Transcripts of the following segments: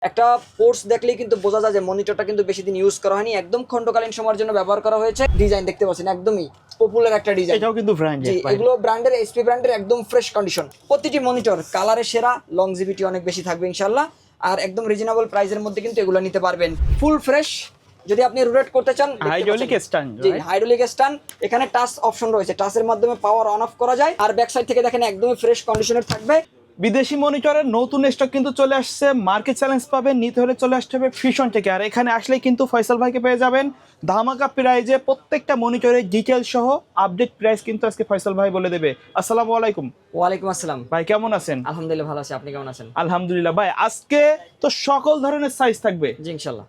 একটা পোর্টস দেখলেই কিন্তু বোঝা যায় যে মনিটরটা কিন্তু বেশি দিন ইউজ করা হয়নি, একদম খণ্ডকালীন সময়ের জন্য ব্যবহার করা হয়েছে। ডিজাইন দেখতে পাচ্ছেন একদমই পপুলার একটা ডিজাইন, এটাও কিন্তু ব্র্যান্ড। জি এগুলো ব্র্যান্ডের, এইচপি ব্র্যান্ডের, একদম ফ্রেশ কন্ডিশন। প্রতিটি মনিটর কালারে সেরা, লংজিভিটি অনেক বেশি থাকবে ইনশাআল্লাহ, আর একদম রিজনেবল প্রাইসের মধ্যে কিন্তু এগুলো নিতে পারবেন। ফুল ফ্রেশ যদি আপনি রোটেট করতে চান, হাইড্রোলিক স্ট্যান্ড, জি হাইড্রোলিক স্ট্যান্ড। এখানে টাচ অপশন রয়েছে, টাচের মাধ্যমে পাওয়ার অন অফ করা যায়। আর ব্যাক সাইড থেকে দেখেন একদমই ফ্রেশ কন্ডিশনের থাকবে। বিদেশি মনিটরের নতুন স্টক কিন্তু চলে আসছে, মার্কেট চ্যালেঞ্জ পাবেন, নিতে হলে চলে আসতে হবে ফিউশন থেকে। আর এখানে আসলে কিন্তু ফয়সাল ভাইকে পেয়ে যাবেন ধামাকা প্রাইজে প্রত্যেকটা মনিটরের ডিটেইলস সহ আপডেট প্রাইস কিন্তু আজকে ফয়সাল ভাই বলে দেবে। আসসালামু আলাইকুম। ওয়ালাইকুম আসসালাম ভাই, কেমন আছেন? আলহামদুলিল্লাহ ভালো আছি, আপনি কেমন আছেন? আলহামদুলিল্লাহ। ভাই আজকে তো সকল ধরনের সাইজ থাকবে জি ইনশাআল্লাহ।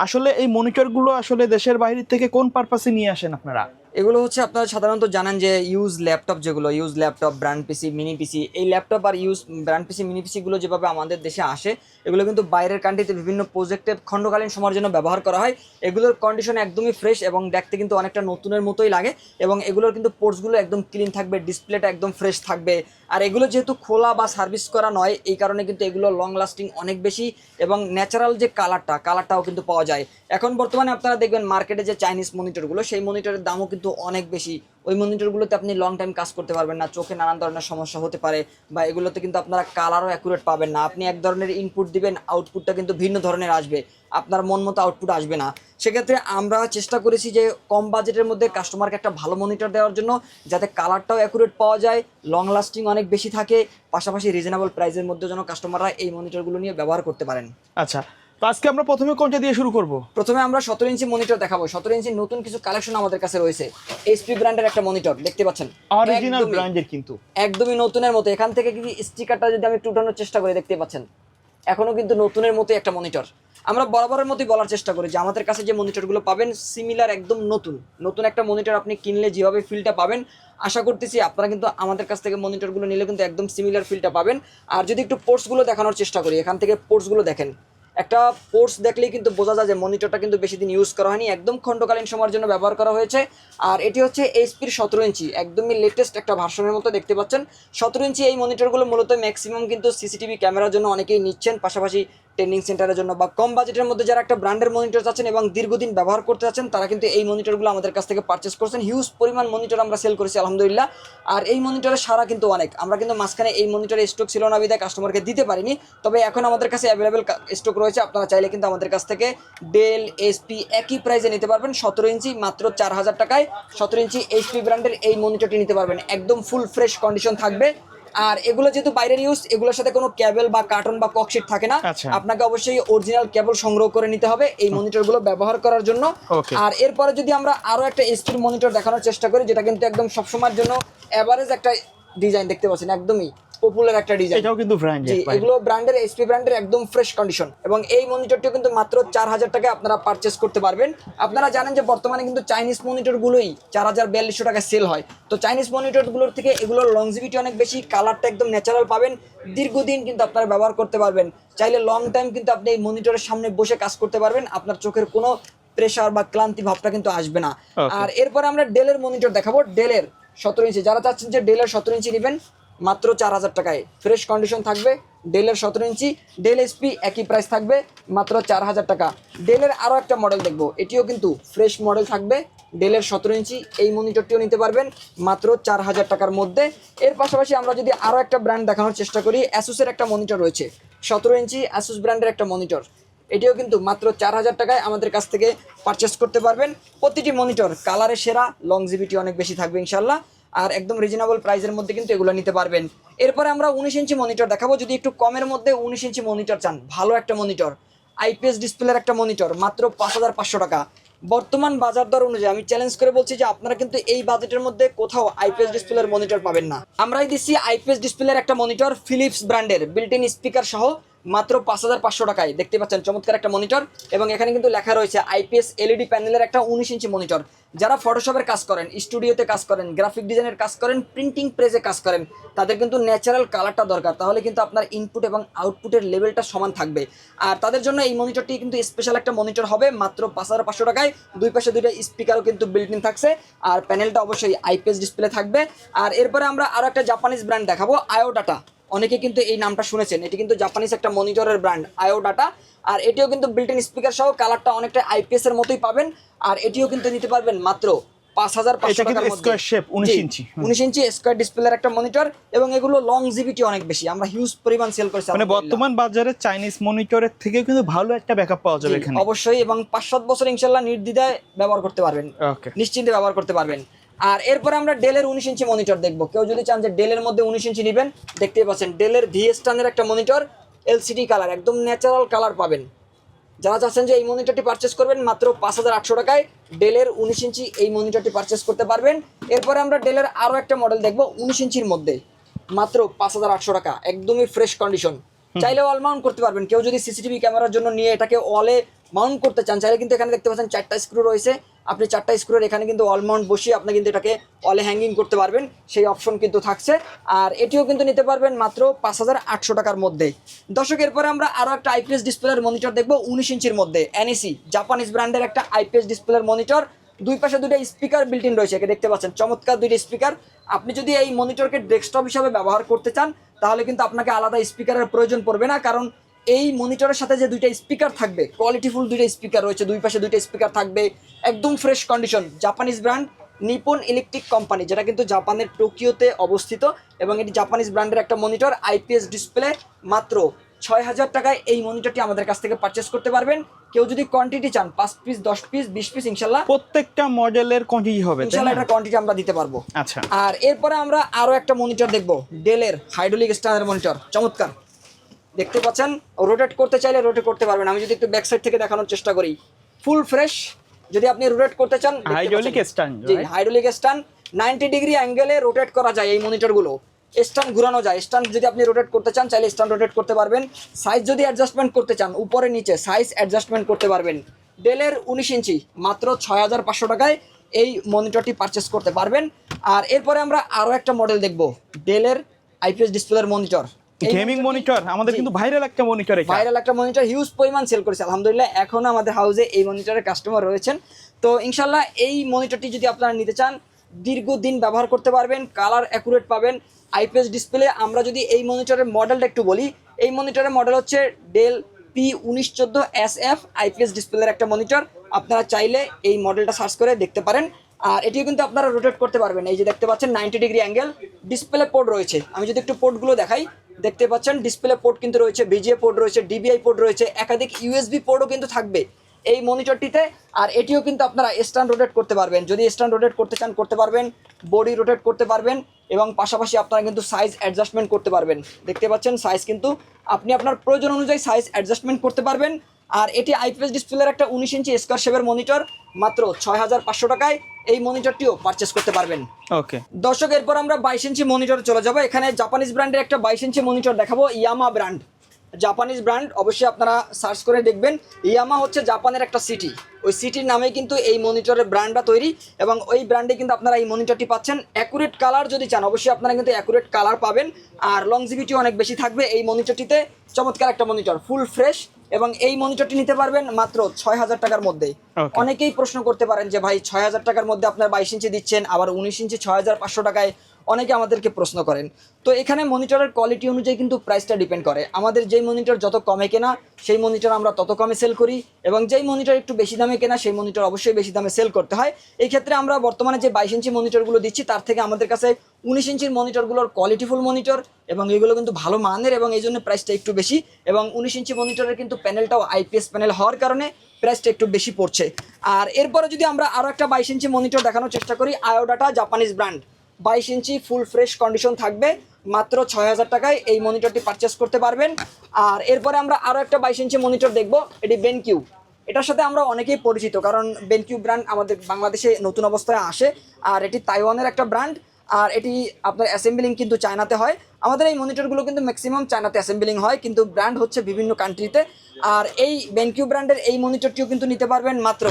আসলে এই মনিটরগুলো আসলে দেশের বাইরে থেকে কোন পারপাসে নিয়ে আসেন আপনারা? এগুলো হচ্ছে আপনারা সাধারণত জানেন যে ইউজ ল্যাপটপ, যেগুলো ইউজ ল্যাপটপ, ব্র্যান্ড পিসি, মিনি পিসি, এই ল্যাপটপ আর ইউজ ব্র্যান্ড পিসি, মিনি পিসিগুলো যেভাবে আমাদের দেশে আসে, এগুলো কিন্তু বাইরের কান্ট্রিতে বিভিন্ন প্রজেক্টে খণ্ডকালীন সময়ের জন্য ব্যবহার করা হয়। এগুলোর কন্ডিশন একদমই ফ্রেশ এবং দেখতে কিন্তু অনেকটা নতুনের মতোই লাগে। এবং এগুলোর কিন্তু পোর্টসগুলো একদম ক্লিন থাকবে, ডিসপ্লেটা একদম ফ্রেশ থাকবে। আর এগুলো যেহেতু খোলা বা সার্ভিস করা নয়, এই কারণে কিন্তু এগুলো লং লাস্টিং অনেক বেশি, এবং ন্যাচারাল যে কালারটাও কিন্তু পাওয়া যায়। এখন বর্তমানে আপনারা দেখবেন মার্কেটে যে চাইনিজ মনিটরগুলো, সেই মনিটরের দামও কিন্তু অনেক বেশি। ওই মনিটরগুলোতে আপনি লং টাইম কাজ করতে পারবেন না, চোখে নানান ধরনের সমস্যা হতে পারে, বা এগুলোতে কিন্তু আপনারা কালারও অ্যাকুরেট পাবেন না। আপনি এক ধরনের ইনপুট দিবেন, আউটপুটটা কিন্তু ভিন্ন ধরনের আসবে, আপনার মন মতো আউটপুট আসবে না। সেক্ষেত্রে আমরা চেষ্টা করেছি যে কম বাজেটের মধ্যে কাস্টমারকে একটা ভালো মনিটর দেওয়ার জন্য, যাতে কালারটাও অ্যাকুরেট পাওয়া যায়, লং লাস্টিং অনেক বেশি থাকে, পাশাপাশি রিজনেবল প্রাইসের মধ্যে যেন কাস্টমাররা এই মনিটরগুলো নিয়ে ব্যবহার করতে পারেন। আচ্ছা, তো আজকে আমরা প্রথমে কোনটা দিয়ে শুরু করব? প্রথমে আমরা 17 ইঞ্চি মনিটর দেখাবো। 17 ইঞ্চি নতুন কিছু কালেকশন আমাদের কাছে রয়েছে। এইচপি ব্র্যান্ডের একটা মনিটর দেখতে পাচ্ছেন, অরিজিনাল ব্র্যান্ডের, কিন্তু একদমই নতুনের মতো। এখান থেকে কি স্টিকারটা যদি আমি একটু উঠানোর চেষ্টা করি, দেখতে পাচ্ছেন এখনো কিন্তু নতুনের মতো একটা মনিটর। আমরা বরাবরের মতোই বলার চেষ্টা করি যে আমাদের কাছে যে মনিটরগুলো পাবেন সিমিলার, একদম নতুন একটা মনিটর আপনি কিনলে যেভাবে ফিলটা পাবেন, আশা করতেছি আপনারা কিন্তু আমাদের কাছ থেকে মনিটরগুলো নিলে কিন্তু একদম সিমিলার ফিলটা পাবেন। আর যদি একটু পোর্টসগুলো দেখানোর চেষ্টা করি, এখান থেকে পোর্টসগুলো দেখেন, একটা পোর্টস দেখলেই কিন্তু বোঝা যায় যে মনিটরটা কিন্তু বেশি দিন ইউজ করা হয়নি, একদম খণ্ডকালীন সময়ের জন্য ব্যবহার করা হয়েছে। আর এটি হচ্ছে এইচপির 17 ইঞ্চি, একদমই লেটেস্ট একটা ভার্সনের মতো দেখতে পাচ্ছেন। 17 ইঞ্চি এই মনিটরগুলো মূলত ম্যাক্সিমাম কিন্তু সিসিটিভি ক্যামেরার জন্য অনেকেই নিচ্ছেন, পাশাপাশি ট্রেনিং সেন্টারের জন্য, বা কম বাজেটের মধ্যে যারা একটা ব্র্যান্ডের মনিটর চাচ্ছেন এবং দীর্ঘদিন ব্যবহার করতে চাচ্ছেন, তারা কিন্তু এই মনিটরগুলো আমাদের কাছ থেকে পারচেস করছেন। হিউজ পরিমাণ মনিটর আমরা সেল করেছি আলহামদুলিল্লাহ। আর এই মনিটরের সারা কিন্তু অনেক, আমরা কিন্তু মাঝখানে এই মনিটরের স্টক ছিল না বিধায় কাস্টমারকে দিতে পারিনি, তবে এখন আমাদের কাছে অ্যাভেলেবেল স্টক রয়েছে। আপনারা চাইলে কিন্তু আমাদের কাছ থেকে ডেল, এইচপি একই প্রাইসে নিতে পারবেন। 17 ইঞ্চি মাত্র 4000 টাকায় 17 ইঞ্চি এইচপি ব্র্যান্ডের এই মনিটরটি নিতে পারবেন, একদম ফুল ফ্রেশ কন্ডিশন থাকবে। আর এগুলো যেহেতু বাইরের ইউজ, এগুলোর সাথে কোনো কেবল বা কার্টন বা ককশিট থাকে না। আপনাকে অবশ্যই অরিজিনাল কেবল সংগ্রহ করে নিতে হবে এই মনিটরগুলো ব্যবহার করার জন্য। আর এরপরে যদি আমরা আরো একটা এইচপির মনিটর দেখানোর চেষ্টা করি, যেটা কিন্তু একদম সবসময়ের জন্য এভারেজ একটা ডিজাইন দেখতে পাচ্ছেন, একদমই পপুলার একটা ডিজাইন, এটাও কিন্তু ব্র্যান্ড। জি এগুলো ব্র্যান্ডের, এইচপি ব্র্যান্ডের, একদম ফ্রেশ কন্ডিশন। এবং এই মনিটরটিও কিন্তু মাত্র 4000 টাকায় আপনারা পারচেস করতে পারবেন। আপনারা জানেন যে বর্তমানে কিন্তু চাইনিজ মনিটরগুলোই 4000-4200 টাকায় সেল হয়। তো চাইনিজ মনিটরগুলোর থেকে এগুলোর লংজিভিটি অনেক বেশি, কালারটা একদম ন্যাচারাল পাবেন, দীর্ঘদিন কিন্তু আপনারা ব্যবহার করতে পারবেন। চাইলে লং টাইম কিন্তু আপনি এই মনিটরের সামনে বসে কাজ করতে পারবেন, আপনার চোখের কোনো প্রেসার বা ক্লান্তি ভাবটা কিন্তু আসবে না। আর এরপরে আমরা ডেলের মনিটর দেখাবো। ডেলের 17 ইঞ্চি, যারা চাচ্ছেন যে ডেলের 17 ইঞ্চি নেবেন, মাত্র 4000 টাকায় ফ্রেশ কন্ডিশন থাকবে ডেলের 17 ইঞ্চি। ডেল এসপি একই প্রাইস থাকবে, মাত্র 4000 টাকা। ডেলের আরও একটা মডেল দেখবো, এটিও কিন্তু ফ্রেশ মডেল থাকবে, ডেলের 17 ইঞ্চি। এই মনিটরটিও নিতে পারবেন মাত্র 4000 টাকার মধ্যে। এর পাশাপাশি আমরা যদি আরও একটা ব্র্যান্ড দেখানোর চেষ্টা করি, অ্যাসুসের একটা মনিটর রয়েছে, 17 ইঞ্চি অ্যাসুস ব্র্যান্ডের একটা মনিটর, এটিও কিন্তু মাত্র 4000 টাকায় আমাদের কাছ থেকে পারচেস করতে পারবেন। প্রতিটি মনিটর কালারে সেরা, লংজিভিটি অনেক বেশি থাকবে ইনশাল্লাহ, আর একদম রিজনেবল প্রাইসের মধ্যে কিন্তু এগুলো নিতে পারবেন। এরপরে আমরা 19 ইঞ্চি মনিটর দেখাবো। যদি একটু কমের মধ্যে 19 ইঞ্চি মনিটর চান, ভালো একটা মনিটর, আইপিএস ডিসপ্লের একটা মনিটর, মাত্র 5500 টাকা। বর্তমান বাজার দর অনুযায়ী আমি চ্যালেঞ্জ করে বলছি যে আপনারা কিন্তু এই বাজেটের মধ্যে কোথাও আইপিএস ডিসপ্লের মনিটর পাবেন না। আমরাই দিচ্ছি আইপিএস ডিসপ্লের একটা মনিটর, ফিলিপস ব্র্যান্ডের, বিল্ট ইন স্পিকার সহ, মাত্র 5500 টাকায়। দেখতে পাচ্ছেন চমৎকার একটা মনিটর, এবং এখানে কিন্তু লেখা রয়েছে আইপিএস এলইডি প্যানেলের একটা 19 ইঞ্চি মনিটর। যারা ফটোশপের কাজ করেন, স্টুডিওতে কাজ করেন, গ্রাফিক ডিজাইনের কাজ করেন, প্রিন্টিং প্রেসে কাজ করেন, তাদের কিন্তু ন্যাচারাল কালারটা দরকার, তাহলে কিন্তু আপনার ইনপুট এবং আউটপুটের লেভেলটা সমান থাকবে। আর তাদের জন্য এই মনিটরটি কিন্তু স্পেশাল একটা মনিটর হবে, মাত্র 5500 টাকায়। দুই পাশে দুইটা স্পিকারও কিন্তু বিল্ট ইন থাকছে, আর প্যানেলটা অবশ্যই আইপিএস ডিসপ্লে থাকবে। আর এরপরে আমরা আরও একটা জাপানিজ ব্র্যান্ড দেখাবো, আয়োডাটা। অনেকে কিন্তু এই নামটা শুনেছেন। এটি কিন্তু জাপানিজ একটা মনিটরের ব্র্যান্ড আয়োডাটা। আর এটিও কিন্তু বিল্ট ইন স্পিকার সহ, কালারটা অনেকটা আইপিএস এর মতোই পাবেন। আর এটিও কিন্তু নিতে পারবেন মাত্র 5,500 এটা কিন্তু টাকার মধ্যে। স্কয়ার শেপ 19 ইঞ্চি 19 ইঞ্চি স্কয়ার ডিসপ্লের একটা মনিটর, এবং এগুলো লংজিভিটি অনেক বেশি, আমরা হিউজ পরিমাণ সেল করেছি মানে বর্তমান বাজারে চাইনিজ মনিটরের থেকে কিন্তু ভালো একটা ব্যাকআপ পাওয়া যাবে এখানে। অবশ্যই, এবং 5-7 বছর ইনশাআল্লাহ নির্দ্বিধায় ব্যবহার করতে পারবেন, ওকে, নিশ্চিন্তে ব্যবহার করতে পারবেন। আর এরপরে আমরা ডেলের 19 ইঞ্চি মনিটর দেখবো। কেউ যদি চান যে ডেলের মধ্যে 19 ইঞ্চি নেবেন, দেখতেই পাচ্ছেন ডেলের ভিএসটানের একটা মনিটর, এলসিডি কালার, একদম ন্যাচারাল কালার পাবেন। যারা চাচ্ছেন যে এই মনিটরটি পারচেস করবেন মাত্র 5,800 টাকায় ডেলের 19 ইঞ্চি এই মনিটরটি পারচেস করতে পারবেন। এরপরে আমরা ডেলের আরও একটা মডেল দেখবো 19 ইঞ্চির মধ্যে, মাত্র 5,800 টাকা, একদমই ফ্রেশ কন্ডিশন। চাইলে ওয়াল মাউন্ট করতে পারবেন। কেউ যদি সিসিটিভি ক্যামেরার জন্য নিয়ে এটাকে ওয়ালে মাউন্ট করতে চান, চাইলে কিন্তু এখানে দেখতে পাচ্ছেন 4টা স্ক্রু রয়েছে। আপনি 4টা স্ক্রুর এখানে কিন্তু ওয়াল মাউন্ট বসিয়ে আপনি কিন্তু এটাকে ওয়ালে হ্যাঙ্গিং করতে পারবেন, সেই অপশন কিন্তু থাকছে। আর এটিও কিন্তু নিতে পারবেন মাত্র 5,800 টাকার মধ্যে। দর্শক, এরপরে আমরা আরও একটা আইপিএস ডিসপ্লের মনিটর দেখবো 19 ইঞ্চির মধ্যে, এনইসি জাপানিজ ব্র্যান্ডের একটা আইপিএস ডিসপ্লের মনিটর। দুই পাশে দুইটা স্পিকার বিল্ট ইন রয়েছে, দেখতে পাচ্ছেন চমৎকার দুইটা স্পিকার। আপনি যদি এই মনিটরকে ডেস্কটপ হিসাবে ব্যবহার করতে চান, তাহলে কিন্তু আপনাকে আলাদা স্পিকারের প্রয়োজন পড়বে না, কারণ এই মনিটরের সাথে যে দুইটা স্পিকার থাকবে, কোয়ালিটিফুল দুইটা স্পিকার রয়েছে, দুই পাশে দুইটা স্পিকার থাকবে, একদম fresh condition. Japanese brand Nippon electric company, যেটা কিন্তু জাপানের টোকিওতে অবস্থিত, এবং এটি জাপানিজ ব্র্যান্ডের একটা মনিটর, আইপিএস ডিসপ্লে। মাত্র 6,000 টাকায় এই মনিটরটি আমাদের কাছ থেকে পারচেস করতে পারবেন। কেউ যদি কোয়ান্টিটি চান 5 পিস, 10 পিস, 20 পিস, ইনশাল্লাহ প্রত্যেকটা মডেলের কোয়ান্টিটি হবে, ইনশাল্লাহ এটা কোয়ান্টিটি আমরা দিতে পারবো। আচ্ছা, আর এরপরে আমরা আরো একটা মনিটর দেখবো, ডেলের হাইড্রোলিক স্ট্যান্ডার্ড মনিটর, চমৎকার দেখতে পাচ্ছেন। রোটেট করতে চাইলে রোটেট করতে পারবেন। আমি যদি একটু ব্যাক সাইড থেকে দেখানোর চেষ্টা করি, ফুল ফ্রেশ। যদি আপনি রোটেট করতে চান, হাইড্রোলিক স্ট্যান্ড, জি হাইড্রোলিক স্ট্যান্ড, 90 ডিগ্রি অ্যাঙ্গেলে রোটেট করা যায় এই মনিটরগুলো, স্ট্যান্ড ঘোরানো যায়। স্ট্যান্ড যদি আপনি রোটেট করতে চান, চাইলে স্ট্যান্ড রোটেট করতে পারবেন। সাইজ যদি অ্যাডজাস্টমেন্ট করতে চান, উপরে নিচে সাইজ অ্যাডজাস্টমেন্ট করতে পারবেন। ডেলের 19 ইঞ্চি মাত্র 6,500 টাকায় এই মনিটরটি পারচেস করতে পারবেন। আর এরপরে আমরা আরও একটা মডেল দেখব, ডেলের আইপিএস ডিসপ্লের মনিটর, গেমিং মনিটর, আমাদের কিন্তু ভাইরাল একটা মনিটর, এটা ভাইরাল একটা মনিটর, হিউজ পরিমাণ সেল করেছে আলহামদুলিল্লাহ। এখনও আমাদের হাউসে এই মনিটরের কাস্টমার রয়েছেন। তো ইনশাল্লাহ এই মনিটরটি যদি আপনারা নিতে চান, দীর্ঘদিন ব্যবহার করতে পারবেন, কালার অ্যাকুরেট পাবেন, আইপিএস ডিসপ্লে। আমরা যদি এই মনিটরের মডেলটা একটু বলি, এই মনিটরের মডেল হচ্ছে ডেল P1914SF আইপিএস ডিসপ্লের একটা মনিটর। আপনারা চাইলে এই মডেলটা সার্চ করে দেখতে পারেন। আর এটিও কিন্তু আপনারা রোটেট করতে পারবেন। এই যে দেখতে পাচ্ছেন 90 ডিগ্রি অ্যাঙ্গেল ডিসপ্লে পোর্ট রয়েছে। আমি যদি একটু পোর্টগুলো দেখাই, দেখতে পাচ্ছেন ডিসপ্লে পোর্ট কিন্তু রয়েছে, বিজিএ পোর্ট রয়েছে, ডিবিআই পোর্ট রয়েছে, একাধিক ইউএসবি পোর্টও কিন্তু থাকবে এই মনিটরটিতে। আর এটিও কিন্তু আপনারা স্ট্যান্ড রোটেট করতে পারবেন, যদি স্ট্যান্ড রোটেট করতে চান করতে পারবেন, বডি রোটেট করতে পারবেন, এবং পাশাপাশি আপনারা কিন্তু সাইজ অ্যাডজাস্টমেন্ট করতে পারবেন। দেখতে পাচ্ছেন সাইজ কিন্তু আপনি আপনার প্রয়োজন অনুযায়ী সাইজ অ্যাডজাস্টমেন্ট করতে পারবেন। আর এটি আইপিএস ডিসপ্লের একটা 19 ইঞ্চি স্কয়ার শেপের মনিটর, মাত্র 6,500 টাকায় এই মনিটরটিও পারচেস করতে পারবেন। ওকে দর্শক, এরপর আমরা 22 ইঞ্চি মনিটরে চলে যাব। এখানে জাপানিজ ব্র্যান্ডের একটা 22 ইঞ্চি মনিটর দেখাবো, ইয়ামা ব্র্যান্ড, জাপানিজ ব্র্যান্ড। অবশ্যই আপনারা সার্চ করে দেখবেন, ইয়ামা হচ্ছে জাপানের একটা সিটি, ওই সিটির নামে কিন্তু এই মনিটরের ব্র্যান্ডটা তৈরি, এবং ওই ব্র্যান্ডে কিন্তু আপনারা এই মনিটরটি পাচ্ছেন। অ্যাকুরেট কালার যদি চান, অবশ্যই আপনারা কিন্তু অ্যাকুরেট কালার পাবেন, আর লংজিভিটি অনেক বেশি থাকবে এই মনিটরটিতে। চমৎকার একটা মনিটর, ফুল ফ্রেশ, এবং এই মনিটরটি নিতে পারবেন মাত্র 6,000 টাকার মধ্যে। অনেকেই প্রশ্ন করতে পারেন যে ভাই 6,000 টাকার মধ্যে আপনার 22 ইঞ্চি দিচ্ছেন, আবার 19 ইঞ্চি 6,500 টাকায়, অনেকে আমাদেরকে প্রশ্ন করেন। তো এখানে মনিটরের কোয়ালিটি অনুযায়ী কিন্তু প্রাইসটা ডিপেন্ড করে। আমাদের যেই মনিটর যত কমে কেনা, সেই মনিটর আমরা তত কমে সেল করি, এবং যেই মনিটর একটু বেশি দামে কেনা, সেই মনিটর অবশ্যই বেশি দামে সেল করতে হয়। এই ক্ষেত্রে আমরা বর্তমানে যে 22 ইঞ্চি মনিটরগুলো দিচ্ছি, তার থেকে আমাদের কাছে 19 ইঞ্চির মনিটরগুলোর কোয়ালিটিফুল মনিটর, এবং এগুলো কিন্তু ভালো মানের, এবং এই জন্য প্রাইসটা একটু বেশি। এবং 19 ইঞ্চি মনিটরের কিন্তু প্যানেলটাও আইপিএস প্যানেল হওয়ার কারণে প্রাইসটা একটু বেশি পড়ছে। আর এরপরে যদি আমরা আরও একটা 22 ইঞ্চি মনিটর দেখানোর চেষ্টা করি, আয়োডাটা জাপানিজ ব্র্যান্ড, 22 ইঞ্চি ফুল ফ্রেশ কন্ডিশন থাকবে, মাত্র 6,000 টাকায় এই মনিটরটি পারচেস করতে পারবেন। আর এরপরে আমরা আরও একটা 22 ইঞ্চি মনিটর দেখব, এটি বেনকিউ। এটার সাথে আমরা অনেকেই পরিচিত, কারণ বেনকিউ ব্র্যান্ড আমাদের বাংলাদেশে নতুন অবস্থায় আসে, আর এটি তাইওয়ানের একটা ব্র্যান্ড। আর এটি আপনার অ্যাসেম্বলিং কিন্তু চায়নাতে হয়। আমাদের এই মনিটরগুলো কিন্তু ম্যাক্সিমাম চায়নাতে অ্যাসেম্বলিং হয়, কিন্তু ব্র্যান্ড হচ্ছে বিভিন্ন কান্ট্রিতে। আর এই বেনকিউ ব্র্যান্ডের এই মনিটরটিও কিন্তু নিতে পারবেন মাত্র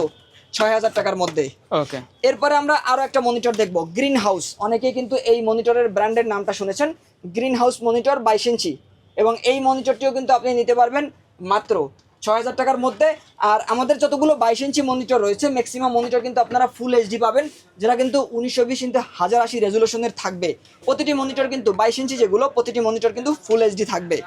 6,000 টাকার মধ্যে। ওকে, এরপরে আমরা আরও একটা মনিটর দেখব, গ্রিন হাউস। অনেকেই কিন্তু এই মনিটরের ব্র্যান্ডের নামটা শুনেছেন, গ্রিন হাউস মনিটর 22 ইঞ্চি, এবং এই মনিটরটিও কিন্তু আপনি নিতে পারবেন মাত্র 6000 টাকার মধ্যে। আর আমাদের যতগুলো 22 ইঞ্চি মনিটর রয়েছে ম্যাক্সিমাম মনিটর কিন্তু আপনারা ফুল এইচডি পাবেন, যেটা কিন্তু 1920x1080 রেজুলেশনের থাকবে। প্রতিটি মনিটর কিন্তু 22 ইঞ্চি যেগুলো প্রতিটি মনিটর কিন্তু ফুল এইচডি থাকবে।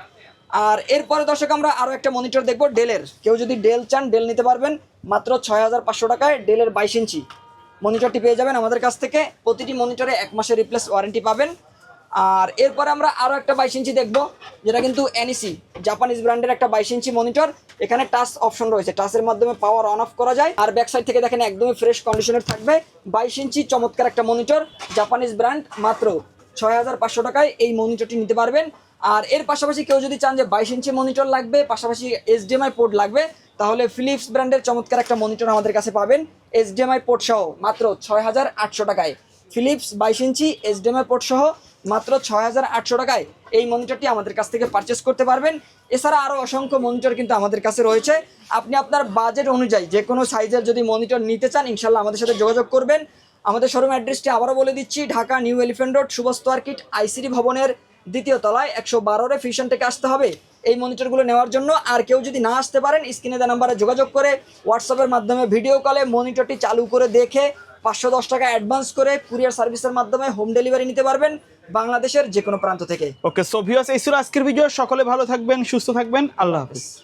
আর এরপরে দর্শক আমরা আরও একটা মনিটর দেখবো ডেলের। কেউ যদি ডেল চান ডেল নিতে পারবেন মাত্র 6500 টাকায়। ডেলের 22 ইঞ্চি মনিটরটি পেয়ে যাবেন আমাদের কাছ থেকে। প্রতিটি মনিটরে 1 মাসের রিপ্লেস ওয়ারেন্টি পাবেন। আর এরপরে আমরা আরও একটা 22 ইঞ্চি দেখবো, যেটা কিন্তু এনইসি জাপানিজ ব্র্যান্ডের একটা 22 ইঞ্চি মনিটর। এখানে টাচ অপশন রয়েছে, টাচের মাধ্যমে পাওয়ার অন অফ করা যায়। আর ব্যাক সাইড থেকে দেখেন একদমই ফ্রেশ কন্ডিশনের থাকবে। 22 ইঞ্চি চমৎকার একটা মনিটর, জাপানিজ ব্র্যান্ড, মাত্র 6500 টাকায় এই মনিটরটি নিতে পারবেন। আর এর পাশাপাশি কেউ যদি চান যে 22 ইঞ্চি মনিটর লাগবে, পাশাপাশি এইচডিএমআই পোর্ট লাগবে, তাহলে ফিলিপস ব্র্যান্ডের চমৎকার একটা মনিটর আমাদের কাছে পাবেন এইচডিএমআই পোর্ট সহ মাত্র 6800 টাকায়। ফিলিপস 22 ইঞ্চি এইচডিএমআই পোর্ট সহ মাত্র 6800 টাকায় এই মনিটরটি আমাদের কাছ থেকে পারচেস করতে পারবেন। এছাড়া আরও অসংখ্য মনিটর কিন্তু আমাদের কাছে রয়েছে। আপনি আপনার বাজেট অনুযায়ী যে কোনো সাইজের যদি মনিটর নিতে চান ইনশাল্লাহ আমাদের সাথে যোগাযোগ করবেন। আমাদের শোরুম অ্যাড্রেসটি আবারও বলে দিচ্ছি, Dhaka new elephant road শুভস্ত আর্কিট ICD ভবনের 2য় তলায় 112 ফিউশন থেকে আসতে হবে এই মনিটরগুলো নেওয়ার জন্য। আর কেউ যদি না আসতে পারেন স্ক্রিনে দেওয়া নাম্বারে যোগাযোগ করে হোয়াটসঅ্যাপের মাধ্যমে ভিডিও কলে মনিটরটি চালু করে দেখে 510 টাকা অ্যাডভান্স করে কুরিয়ার সার্ভিসের মাধ্যমে হোম ডেলিভারি নিতে পারবেন বাংলাদেশের যে কোনো প্রান্ত থেকে। ওকে, সো ভিউয়ার্স এই ছিল আজকের ভিডিও। সকলে ভালো থাকবেন, সুস্থ থাকবেন, আল্লাহ হাফেজ।